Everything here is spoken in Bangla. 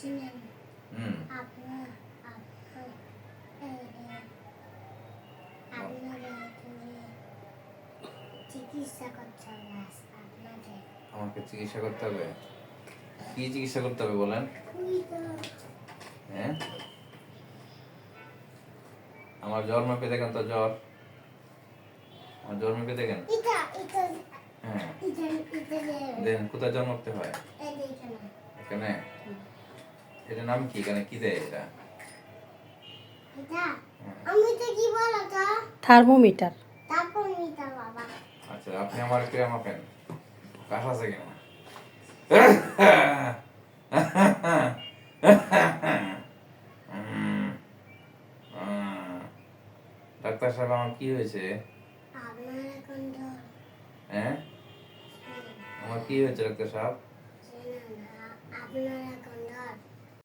চিনেন হুম আপনার আপনাদের চিকিৎসা করতে হবে আপনাদের। আমাকে চিকিৎসা করতে হবে? কি চিকিৎসা করতে হবে বলেন? হ্যাঁ, আমার জ্বর মাপে দেখেন তো, জ্বর, আমার জ্বর মাপে দেখেন। হ্যাঁ দেন, কোথায় জ্বর মাপতে হয়? এখানে। এটার নাম কি? এখানে কি দেয় এটা? থার্মোমিটার। আচ্ছা, আপনি আমার কে মাপেন? কাশ আছে কেন? ডাক্তার সাহেব, আমার কি হয়েছে? হ্যাঁ, আমার কি হয়েছে ডাক্তার সাহেব?